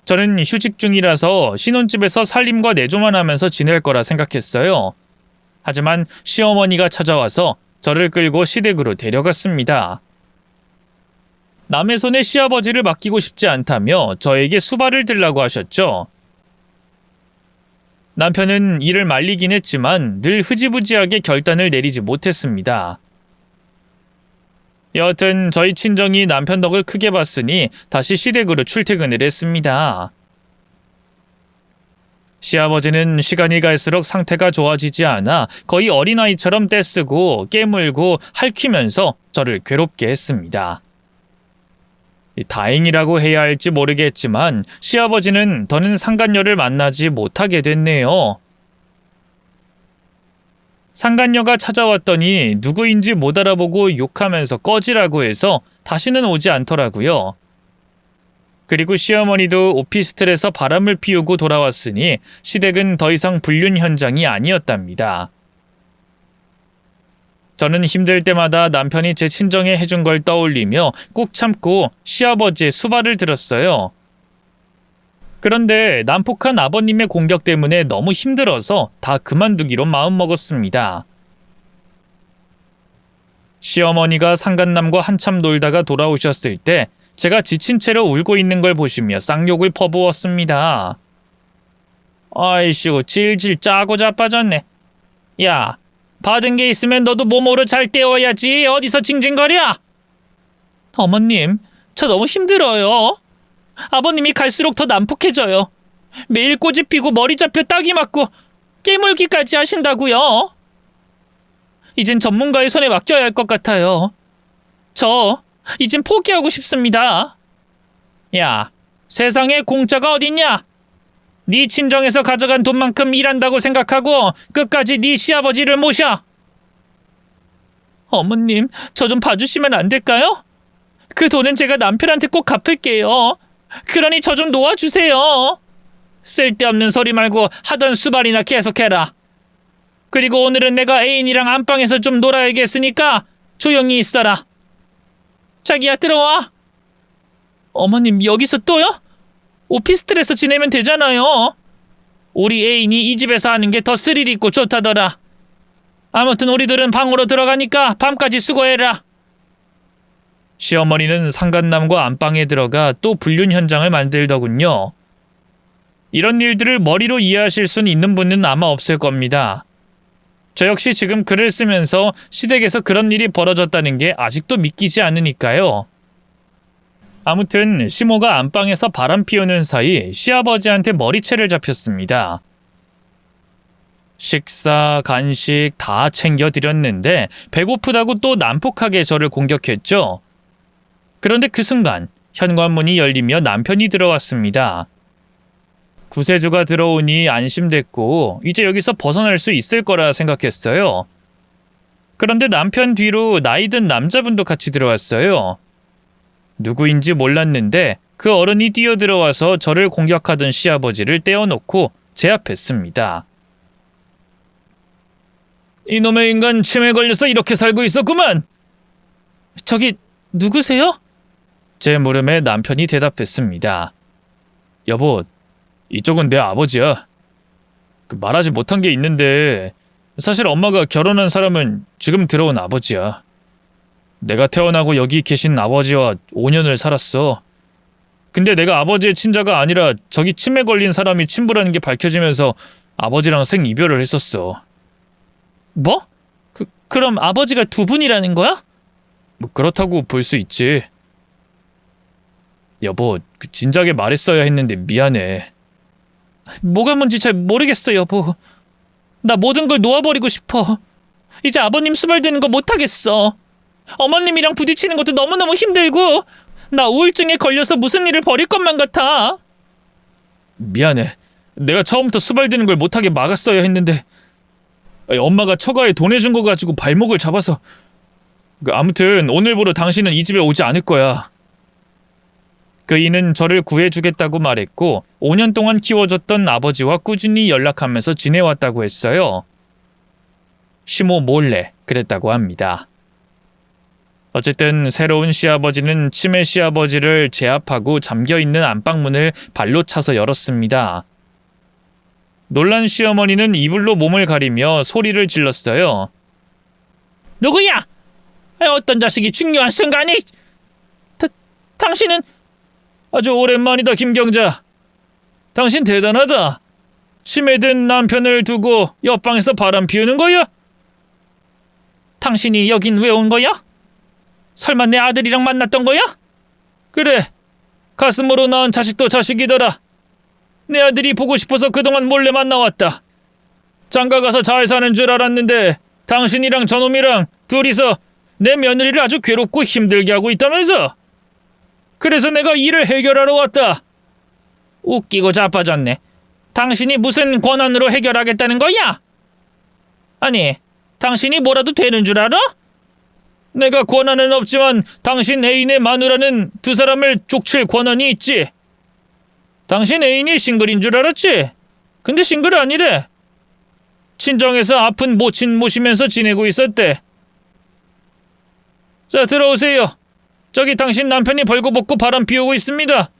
S1: 저는 휴직 중이라서 신혼집에서 살림과 내조만 하면서 지낼 거라 생각했어요. 하지만 시어머니가 찾아와서 저를 끌고 시댁으로 데려갔습니다. 남의 손에 시아버지를 맡기고 싶지 않다며 저에게 수발을 들라고 하셨죠. 남편은 이를 말리긴 했지만 늘 흐지부지하게 결단을 내리지 못했습니다. 여하튼 저희 친정이 남편 덕을 크게 봤으니 다시 시댁으로 출퇴근을 했습니다. 시아버지는 시간이 갈수록 상태가 좋아지지 않아 거의 어린아이처럼 떼쓰고 깨물고 핥히면서 저를 괴롭게 했습니다. 다행이라고 해야 할지 모르겠지만 시아버지는 더는 상간녀를 만나지 못하게 됐네요. 상간녀가 찾아왔더니 누구인지 못 알아보고 욕하면서 꺼지라고 해서 다시는 오지 않더라고요. 그리고 시어머니도 오피스텔에서 바람을 피우고 돌아왔으니 시댁은 더 이상 불륜 현장이 아니었답니다. 저는 힘들 때마다 남편이 제 친정에 해준 걸 떠올리며 꾹 참고 시아버지의 수발을 들었어요. 그런데 난폭한 아버님의 공격 때문에 너무 힘들어서 다 그만두기로 마음먹었습니다. 시어머니가 상간남과 한참 놀다가 돌아오셨을 때 제가 지친 채로 울고 있는 걸 보시며 쌍욕을 퍼부었습니다. 아이씨고 질질 짜고 자빠졌네. 야, 받은 게 있으면 너도 몸으로 잘 때워야지. 어디서 징징거려? 어머님, 저 너무 힘들어요. 아버님이 갈수록 더 난폭해져요. 매일 꼬집히고 머리 잡혀 따기 맞고 깨물기까지 하신다고요. 이젠 전문가의 손에 맡겨야 할 것 같아요. 저 이젠 포기하고 싶습니다. 야, 세상에 공짜가 어딨냐? 네 친정에서 가져간 돈만큼 일한다고 생각하고 끝까지 네 시아버지를 모셔. 어머님, 저 좀 봐주시면 안 될까요? 그 돈은 제가 남편한테 꼭 갚을게요. 그러니 저 좀 놓아주세요. 쓸데없는 소리 말고 하던 수발이나 계속해라. 그리고 오늘은 내가 애인이랑 안방에서 좀 놀아야겠으니까 조용히 있어라. 자기야, 들어와. 어머님, 여기서 또요? 오피스텔에서 지내면 되잖아요. 우리 애인이 이 집에서 하는 게 더 스릴 있고 좋다더라. 아무튼 우리들은 방으로 들어가니까 밤까지 수고해라. 시어머니는 상간남과 안방에 들어가 또 불륜 현장을 만들더군요. 이런 일들을 머리로 이해하실 수 있는 분은 아마 없을 겁니다. 저 역시 지금 글을 쓰면서 시댁에서 그런 일이 벌어졌다는 게 아직도 믿기지 않으니까요. 아무튼 시모가 안방에서 바람 피우는 사이 시아버지한테 머리채를 잡혔습니다. 식사, 간식 다 챙겨드렸는데 배고프다고 또 난폭하게 저를 공격했죠. 그런데 그 순간 현관문이 열리며 남편이 들어왔습니다. 구세주가 들어오니 안심됐고 이제 여기서 벗어날 수 있을 거라 생각했어요. 그런데 남편 뒤로 나이든 남자분도 같이 들어왔어요. 누구인지 몰랐는데 그 어른이 뛰어들어와서 저를 공격하던 시아버지를 떼어놓고 제압했습니다. 이놈의 인간 치매에 걸려서 이렇게 살고 있었구만. 저기 누구세요? 제 물음에 남편이 대답했습니다. 여보, 이쪽은 내 아버지야. 말하지 못한 게 있는데 사실 엄마가 결혼한 사람은 지금 들어온 아버지야. 내가 태어나고 여기 계신 아버지와 5년을 살았어. 근데 내가 아버지의 친자가 아니라 저기 치매 걸린 사람이 친부라는 게 밝혀지면서 아버지랑 생이별을 했었어. 뭐? 그럼 아버지가 두 분이라는 거야? 뭐 그렇다고 볼 수 있지. 여보, 진작에 말했어야 했는데 미안해. 뭐가 뭔지 잘 모르겠어, 여보. 나 모든 걸 놓아버리고 싶어. 이제 아버님 수발되는 거 못하겠어. 어머님이랑 부딪히는 것도 너무너무 힘들고 나 우울증에 걸려서 무슨 일을 벌일 것만 같아. 미안해. 내가 처음부터 수발되는 걸 못하게 막았어야 했는데 엄마가 처가에 돈 해준 거 가지고 발목을 잡아서. 아무튼 오늘부로 당신은 이 집에 오지 않을 거야. 그이는 저를 구해주겠다고 말했고 5년 동안 키워줬던 아버지와 꾸준히 연락하면서 지내왔다고 했어요. 시모 몰래 그랬다고 합니다. 어쨌든 새로운 시아버지는 치매 시아버지를 제압하고 잠겨있는 안방문을 발로 차서 열었습니다. 놀란 시어머니는 이불로 몸을 가리며 소리를 질렀어요. 누구야? 어떤 자식이 중요한 순간에... 당신은... 아주 오랜만이다, 김경자. 당신 대단하다. 치매든 남편을 두고 옆방에서 바람 피우는 거야? 당신이 여긴 왜 온 거야? 설마 내 아들이랑 만났던 거야? 그래, 가슴으로 낳은 자식도 자식이더라. 내 아들이 보고 싶어서 그동안 몰래 만나왔다. 장가가서 잘 사는 줄 알았는데 당신이랑 저놈이랑 둘이서 내 며느리를 아주 괴롭고 힘들게 하고 있다면서? 그래서 내가 일을 해결하러 왔다. 웃기고 자빠졌네. 당신이 무슨 권한으로 해결하겠다는 거야? 아니, 당신이 뭐라도 되는 줄 알아? 내가 권한은 없지만 당신 애인의 마누라는 두 사람을 족칠 권한이 있지. 당신 애인이 싱글인 줄 알았지? 근데 싱글 아니래. 친정에서 아픈 모친 모시면서 지내고 있었대. 자, 들어오세요. 저기 당신 남편이 벌거벗고 바람 피우고 있습니다.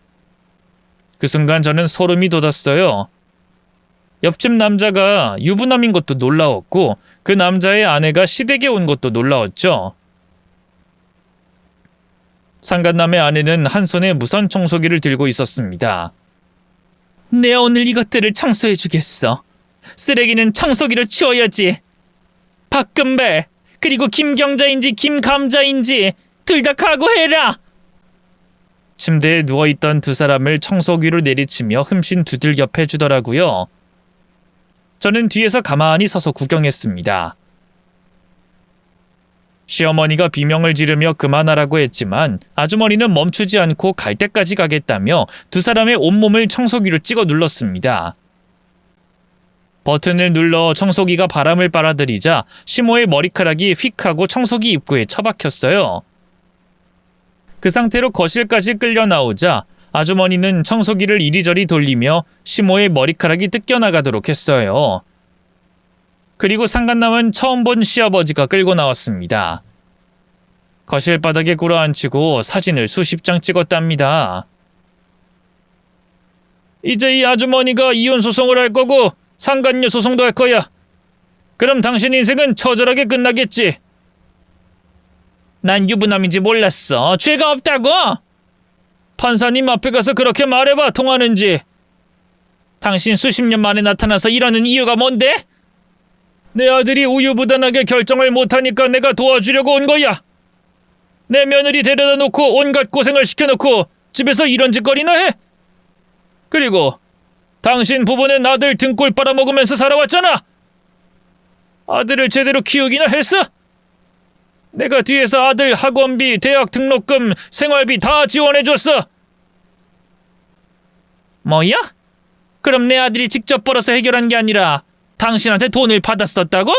S1: 그 순간 저는 소름이 돋았어요. 옆집 남자가 유부남인 것도 놀라웠고 그 남자의 아내가 시댁에 온 것도 놀라웠죠. 상간남의 아내는 한 손에 무선 청소기를 들고 있었습니다. 내 오늘 이것들을 청소해 주겠어. 쓰레기는 청소기로 치워야지. 박금배 그리고 김경자인지 김감자인지 둘 다 각오해라. 침대에 누워있던 두 사람을 청소기로 내리치며 흠씬 두들겨 패주더라고요. 저는 뒤에서 가만히 서서 구경했습니다. 시어머니가 비명을 지르며 그만하라고 했지만 아주머니는 멈추지 않고 갈 때까지 가겠다며 두 사람의 온몸을 청소기로 찍어 눌렀습니다. 버튼을 눌러 청소기가 바람을 빨아들이자 시모의 머리카락이 휙 하고 청소기 입구에 처박혔어요. 그 상태로 거실까지 끌려 나오자 아주머니는 청소기를 이리저리 돌리며 시모의 머리카락이 뜯겨나가도록 했어요. 그리고 상간남은 처음 본 시아버지가 끌고 나왔습니다. 거실 바닥에 꿇어앉히고 사진을 수십 장 찍었답니다. 이제 이 아주머니가 이혼 소송을 할 거고 상간녀 소송도 할 거야. 그럼 당신 인생은 처절하게 끝나겠지. 난 유부남인지 몰랐어. 죄가 없다고? 판사님 앞에 가서 그렇게 말해봐. 통하는지. 당신 수십 년 만에 나타나서 이러는 이유가 뭔데? 내 아들이 우유부단하게 결정을 못하니까 내가 도와주려고 온 거야. 내 며느리 데려다 놓고 온갖 고생을 시켜놓고 집에서 이런 짓거리나 해? 그리고 당신 부부는 아들 등골 빨아먹으면서 살아왔잖아. 아들을 제대로 키우기나 했어? 내가 뒤에서 아들 학원비, 대학 등록금, 생활비 다 지원해줬어. 뭐야? 그럼 내 아들이 직접 벌어서 해결한 게 아니라 당신한테 돈을 받았었다고?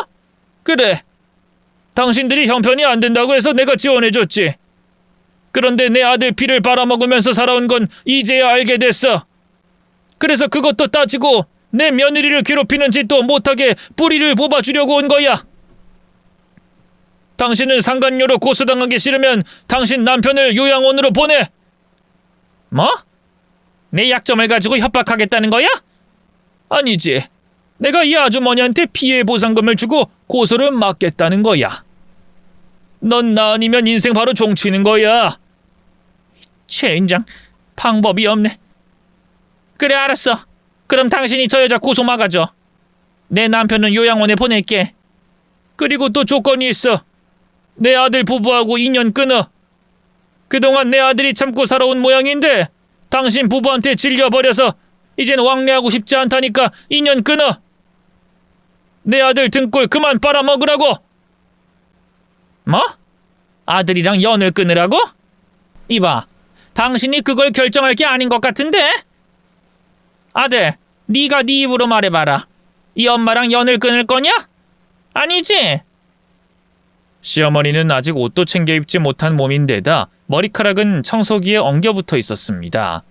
S1: 그래. 당신들이 형편이 안 된다고 해서 내가 지원해줬지. 그런데 내 아들 피를 빨아먹으면서 살아온 건 이제야 알게 됐어. 그래서 그것도 따지고 내 며느리를 괴롭히는 짓도 못하게 뿌리를 뽑아주려고 온 거야. 당신은 상간녀로 고소당하기 싫으면 당신 남편을 요양원으로 보내. 뭐? 내 약점을 가지고 협박하겠다는 거야? 아니지. 내가 이 아주머니한테 피해 보상금을 주고 고소를 막겠다는 거야. 넌 나 아니면 인생 바로 종치는 거야. 젠장, 방법이 없네. 그래, 알았어. 그럼 당신이 저 여자 고소 막아줘. 내 남편은 요양원에 보낼게. 그리고 또 조건이 있어. 내 아들 부부하고 인연 끊어. 그동안 내 아들이 참고 살아온 모양인데 당신 부부한테 질려버려서 이젠 왕래하고 싶지 않다니까 인연 끊어. 내 아들 등골 그만 빨아먹으라고. 뭐? 아들이랑 연을 끊으라고? 이봐, 당신이 그걸 결정할 게 아닌 것 같은데? 아들, 네가 네 입으로 말해봐라. 이 엄마랑 연을 끊을 거냐? 아니지? 시어머니는 아직 옷도 챙겨 입지 못한 몸인데다 머리카락은 청소기에 엉겨붙어 있었습니다.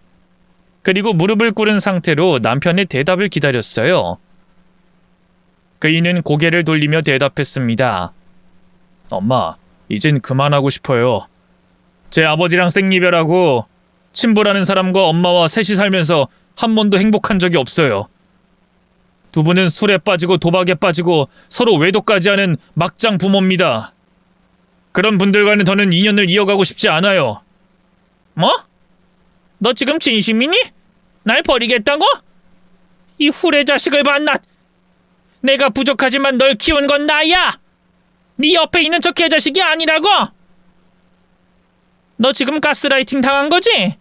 S1: 그리고 무릎을 꿇은 상태로 남편의 대답을 기다렸어요. 그이는 고개를 돌리며 대답했습니다. 엄마, 이젠 그만하고 싶어요. 제 아버지랑 생이별하고 친부라는 사람과 엄마와 셋이 살면서 한 번도 행복한 적이 없어요. 두 분은 술에 빠지고 도박에 빠지고 서로 외도까지 하는 막장 부모입니다. 그런 분들과는 더는 인연을 이어가고 싶지 않아요. 뭐? 너 지금 진심이니? 날 버리겠다고? 이 후레 자식을 봤나? 내가 부족하지만 널 키운 건 나야! 네 옆에 있는 저 개자식이 아니라고! 너 지금 가스라이팅 당한 거지?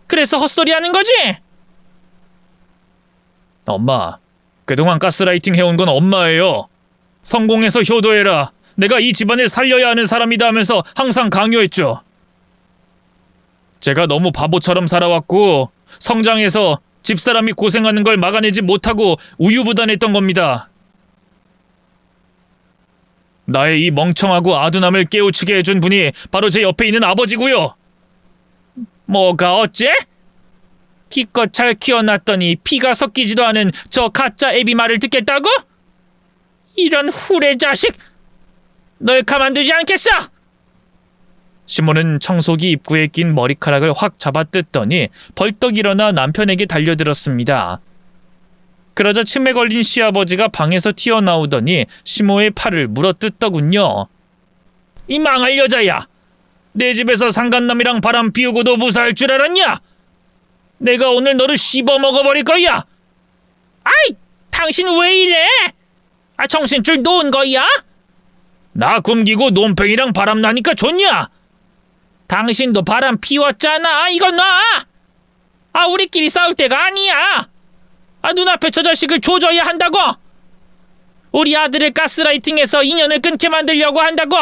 S1: 그래서 헛소리 하는 거지? 엄마, 그동안 가스라이팅 해온 건 엄마예요. 성공해서 효도해라. 내가 이 집안을 살려야 하는 사람이다 하면서 항상 강요했죠. 제가 너무 바보처럼 살아왔고 성장해서 집사람이 고생하는 걸 막아내지 못하고 우유부단했던 겁니다. 나의 이 멍청하고 아둔함을 깨우치게 해준 분이 바로 제 옆에 있는 아버지고요. 뭐가 어째? 기껏 잘 키워놨더니 피가 섞이지도 않은 저 가짜 애비 말을 듣겠다고? 이런 후레 자식! 널 가만두지 않겠어! 시몬은 청소기 입구에 낀 머리카락을 확 잡아뜯더니 벌떡 일어나 남편에게 달려들었습니다. 그러자 침에 걸린 시아버지가 방에서 튀어나오더니 시모의 팔을 물어뜯더군요. 이 망할 여자야! 내 집에서 상간남이랑 바람 피우고도 무사할 줄 알았냐? 내가 오늘 너를 씹어 먹어버릴 거야! 아이! 당신 왜 이래? 정신줄 놓은 거야? 나 굶기고 논팽이랑 바람 나니까 좋냐? 당신도 바람 피웠잖아. 이거 놔! 우리끼리 싸울 때가 아니야. 눈앞에 저 자식을 조져야 한다고. 우리 아들을 가스라이팅해서 인연을 끊게 만들려고 한다고.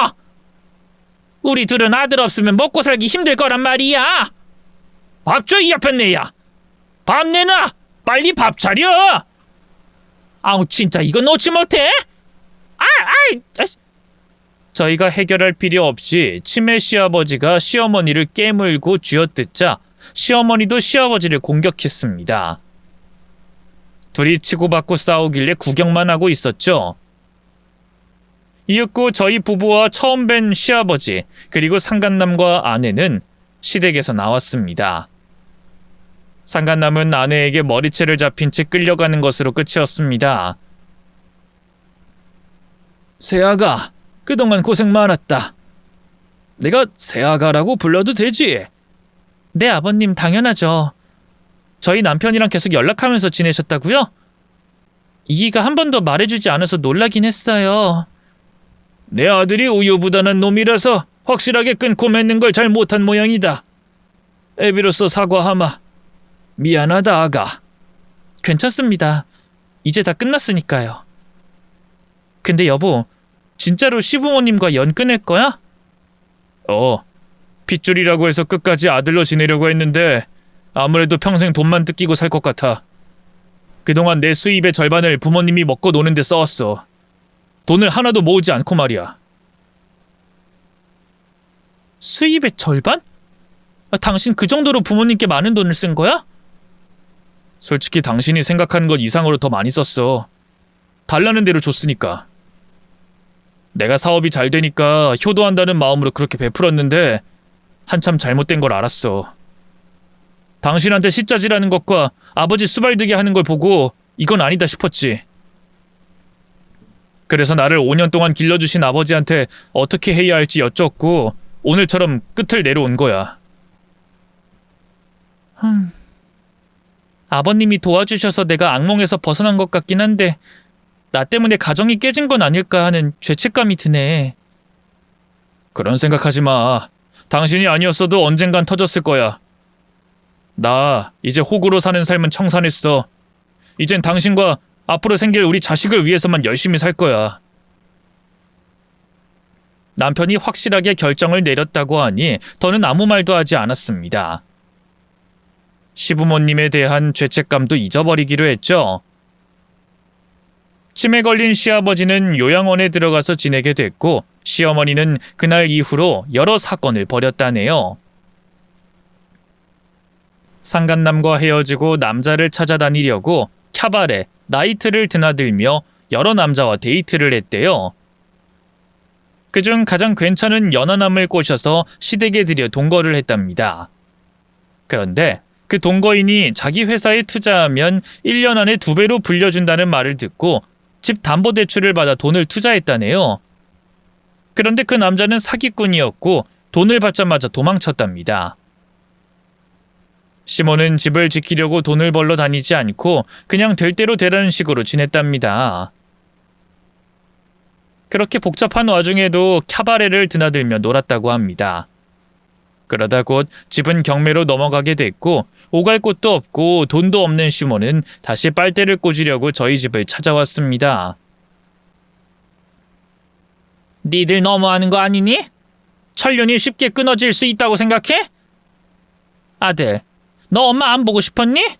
S1: 우리 둘은 아들 없으면 먹고 살기 힘들 거란 말이야. 밥 줘, 이 옆에 내야. 밥 내놔. 빨리 밥 차려. 진짜 이거 놓지 못해? 저희가 해결할 필요 없이 치매 시아버지가 시어머니를 깨물고 쥐어뜯자 시어머니도 시아버지를 공격했습니다. 둘이 치고받고 싸우길래 구경만 하고 있었죠. 이윽고 저희 부부와 처음 뵌 시아버지 그리고 상간남과 아내는 시댁에서 나왔습니다. 상간남은 아내에게 머리채를 잡힌 채 끌려가는 것으로 끝이었습니다. 새아가, 그동안 고생 많았다. 내가 새아가라고 불러도 되지? 네, 아버님, 당연하죠. 저희 남편이랑 계속 연락하면서 지내셨다고요? 이기가 한 번도 말해주지 않아서 놀라긴 했어요. 내 아들이 우유부단한 놈이라서 확실하게 끊고 맺는 걸 잘 못한 모양이다. 애비로서 사과하마. 미안하다, 아가. 괜찮습니다. 이제 다 끝났으니까요. 근데 여보, 진짜로 시부모님과 연 끊을 거야? 핏줄이라고 해서 끝까지 아들로 지내려고 했는데 아무래도 평생 돈만 뜯기고 살 것 같아. 그동안 내 수입의 절반을 부모님이 먹고 노는데 써왔어. 돈을 하나도 모으지 않고 말이야. 수입의 절반? 당신 그 정도로 부모님께 많은 돈을 쓴 거야? 솔직히 당신이 생각하는 것 이상으로 더 많이 썼어. 달라는 대로 줬으니까. 내가 사업이 잘 되니까 효도한다는 마음으로 그렇게 베풀었는데 한참 잘못된 걸 알았어. 당신한테 시짜지라는 것과 아버지 수발드게 하는 걸 보고 이건 아니다 싶었지. 그래서 나를 5년 동안 길러주신 아버지한테 어떻게 해야 할지 여쭙고 오늘처럼 끝을 내려온 거야. 아버님이 도와주셔서 내가 악몽에서 벗어난 것 같긴 한데 나 때문에 가정이 깨진 건 아닐까 하는 죄책감이 드네. 그런 생각하지 마. 당신이 아니었어도 언젠간 터졌을 거야. 나 이제 호구로 사는 삶은 청산했어. 이젠 당신과 앞으로 생길 우리 자식을 위해서만 열심히 살 거야. 남편이 확실하게 결정을 내렸다고 하니 더는 아무 말도 하지 않았습니다. 시부모님에 대한 죄책감도 잊어버리기로 했죠. 치매 걸린 시아버지는 요양원에 들어가서 지내게 됐고 시어머니는 그날 이후로 여러 사건을 벌였다네요. 상간남과 헤어지고 남자를 찾아다니려고 캬바레, 나이트를 드나들며 여러 남자와 데이트를 했대요. 그중 가장 괜찮은 연하남을 꼬셔서 시댁에 들여 동거를 했답니다. 그런데 그 동거인이 자기 회사에 투자하면 1년 안에 2배로 불려준다는 말을 듣고 집 담보대출을 받아 돈을 투자했다네요. 그런데 그 남자는 사기꾼이었고 돈을 받자마자 도망쳤답니다. 시몬은 집을 지키려고 돈을 벌러 다니지 않고 그냥 될 대로 되라는 식으로 지냈답니다. 그렇게 복잡한 와중에도 캬바레를 드나들며 놀았다고 합니다. 그러다 곧 집은 경매로 넘어가게 됐고 오갈 곳도 없고 돈도 없는 시몬은 다시 빨대를 꽂으려고 저희 집을 찾아왔습니다. 니들 너무하는 거 아니니? 천륜이 쉽게 끊어질 수 있다고 생각해? 아들, 너 엄마 안 보고 싶었니?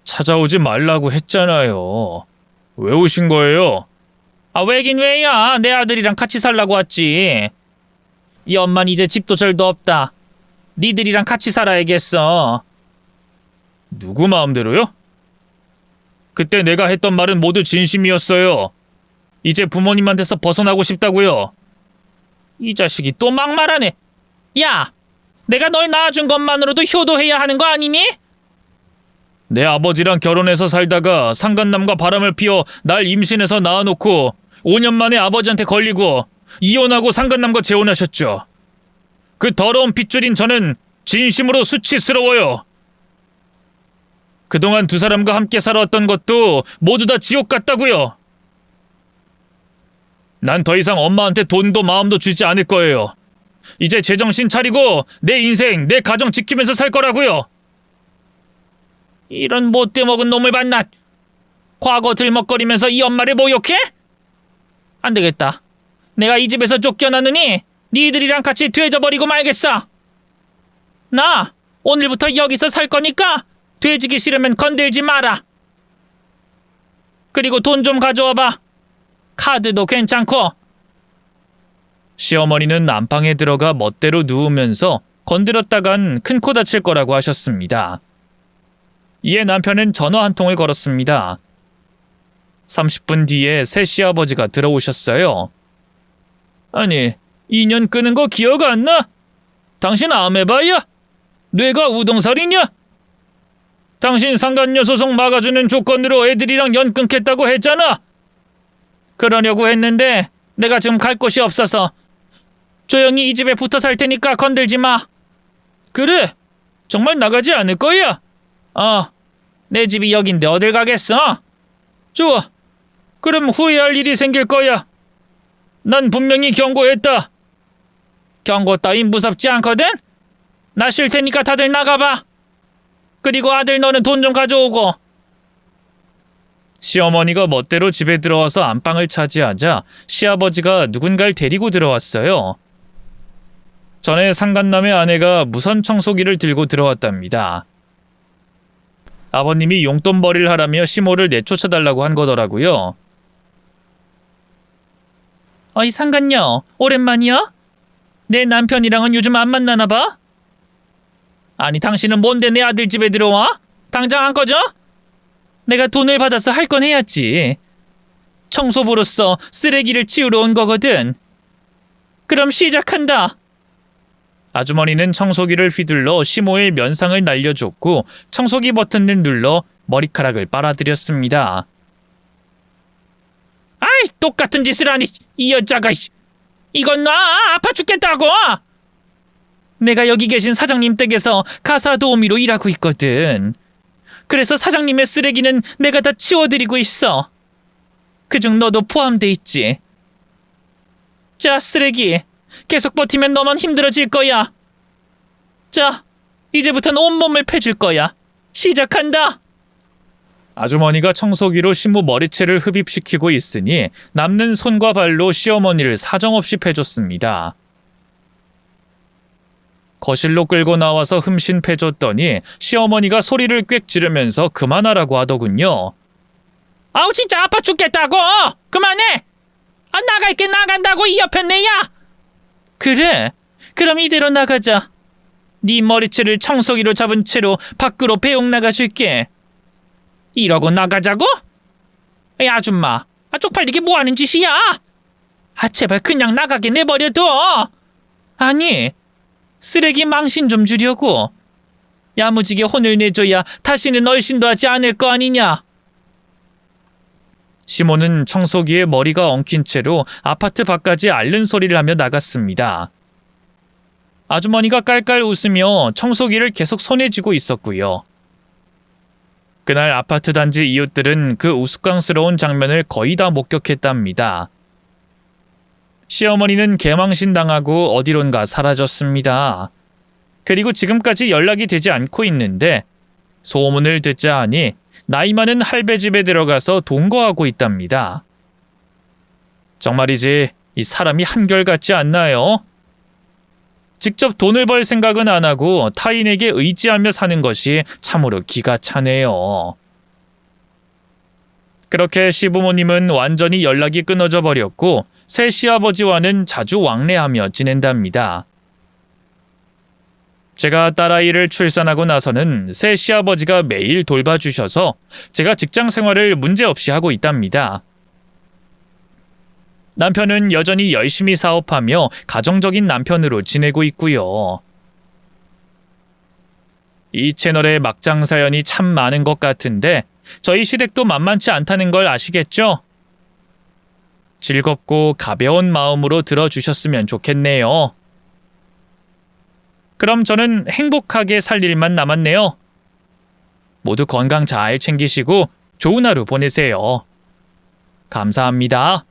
S1: 찾아오지 말라고 했잖아요. 왜 오신 거예요? 왜긴 왜야. 내 아들이랑 같이 살라고 왔지. 이 엄만 이제 집도 절도 없다. 니들이랑 같이 살아야겠어. 누구 마음대로요? 그때 내가 했던 말은 모두 진심이었어요. 이제 부모님한테서 벗어나고 싶다고요. 이 자식이 또 막말하네. 야, 내가 널 낳아준 것만으로도 효도해야 하는 거 아니니? 내 아버지랑 결혼해서 살다가 상간남과 바람을 피워 날 임신해서 낳아놓고 5년 만에 아버지한테 걸리고 이혼하고 상간남과 재혼하셨죠. 그 더러운 핏줄인 저는 진심으로 수치스러워요. 그동안 두 사람과 함께 살아왔던 것도 모두 다 지옥 같다고요. 난 더 이상 엄마한테 돈도 마음도 주지 않을 거예요. 이제 제정신 차리고 내 인생, 내 가정 지키면서 살 거라고요. 이런 못돼 먹은 놈을 만나. 과거 들먹거리면서 이 엄마를 모욕해? 안 되겠다. 내가 이 집에서 쫓겨나느니 니들이랑 같이 돼져버리고 말겠어. 나 오늘부터 여기서 살 거니까 돼지기 싫으면 건들지 마라. 그리고 돈 좀 가져와봐. 카드도 괜찮고. 시어머니는 안방에 들어가 멋대로 누우면서 건드렸다간 큰 코 다칠 거라고 하셨습니다. 이에 남편은 전화 한 통을 걸었습니다. 30분 뒤에 새 시아버지가 들어오셨어요. 아니, 2년 끄는 거 기억 안 나? 당신 아메바야? 뇌가 우동살이냐? 당신 상간녀 소송 막아주는 조건으로 애들이랑 연 끊겠다고 했잖아. 그러려고 했는데 내가 지금 갈 곳이 없어서 조용히 이 집에 붙어 살 테니까 건들지 마. 그래? 정말 나가지 않을 거야? 내 집이 여긴데 어딜 가겠어? 좋아. 그럼 후회할 일이 생길 거야. 난 분명히 경고했다. 경고 따윈 무섭지 않거든? 나 쉴 테니까 다들 나가봐. 그리고 아들 너는 돈 좀 가져오고. 시어머니가 멋대로 집에 들어와서 안방을 차지하자 시아버지가 누군가를 데리고 들어왔어요. 전에 상간남의 아내가 무선 청소기를 들고 들어왔답니다. 아버님이 용돈벌이를 하라며 시모를 내쫓아달라고 한 거더라고요. 어이 상간녀, 오랜만이야? 내 남편이랑은 요즘 안 만나나 봐? 아니 당신은 뭔데 내 아들 집에 들어와? 당장 안 꺼져? 내가 돈을 받아서 할 건 해야지. 청소부로서 쓰레기를 치우러 온 거거든. 그럼 시작한다. 아주머니는 청소기를 휘둘러 시모의 면상을 날려줬고 청소기 버튼을 눌러 머리카락을 빨아들였습니다. 아이, 똑같은 짓을 하니 이 여자가. 이건 나 아파 죽겠다고. 내가 여기 계신 사장님 댁에서 가사 도우미로 일하고 있거든. 그래서 사장님의 쓰레기는 내가 다 치워드리고 있어. 그중 너도 포함돼 있지. 자, 쓰레기. 계속 버티면 너만 힘들어질 거야. 자, 이제부터는 온몸을 패줄 거야. 시작한다. 아주머니가 청소기로 시모 머리채를 흡입시키고 있으니 남는 손과 발로 시어머니를 사정없이 패줬습니다. 거실로 끌고 나와서 흠씬 패줬더니 시어머니가 소리를 꽥 지르면서 그만하라고 하더군요. 아우 진짜 아파 죽겠다고! 그만해! 나갈게 나간다고 이 옆에 내야! 그래, 그럼 이대로 나가자. 네 머리채를 청소기로 잡은 채로 밖으로 배웅 나가줄게. 이러고 나가자고? 야 아줌마, 쪽팔리게 뭐하는 짓이야? 제발 그냥 나가게 내버려둬. 아니, 쓰레기 망신 좀 주려고. 야무지게 혼을 내줘야 다시는 얼씬도 하지 않을 거 아니냐. 시모는 청소기에 머리가 엉킨 채로 아파트 밖까지 앓는 소리를 하며 나갔습니다. 아주머니가 깔깔 웃으며 청소기를 계속 손에 쥐고 있었고요. 그날 아파트 단지 이웃들은 그 우스꽝스러운 장면을 거의 다 목격했답니다. 시어머니는 개망신 당하고 어디론가 사라졌습니다. 그리고 지금까지 연락이 되지 않고 있는데 소문을 듣자 하니 나이 많은 할배 집에 들어가서 동거하고 있답니다. 정말이지 이 사람이 한결같지 않나요? 직접 돈을 벌 생각은 안 하고 타인에게 의지하며 사는 것이 참으로 기가 차네요. 그렇게 시부모님은 완전히 연락이 끊어져 버렸고 새 시아버지와는 자주 왕래하며 지낸답니다. 제가 딸아이를 출산하고 나서는 새 시아버지가 매일 돌봐주셔서 제가 직장 생활을 문제없이 하고 있답니다. 남편은 여전히 열심히 사업하며 가정적인 남편으로 지내고 있고요. 이 채널에 막장 사연이 참 많은 것 같은데 저희 시댁도 만만치 않다는 걸 아시겠죠? 즐겁고 가벼운 마음으로 들어주셨으면 좋겠네요. 그럼 저는 행복하게 살 일만 남았네요. 모두 건강 잘 챙기시고 좋은 하루 보내세요. 감사합니다.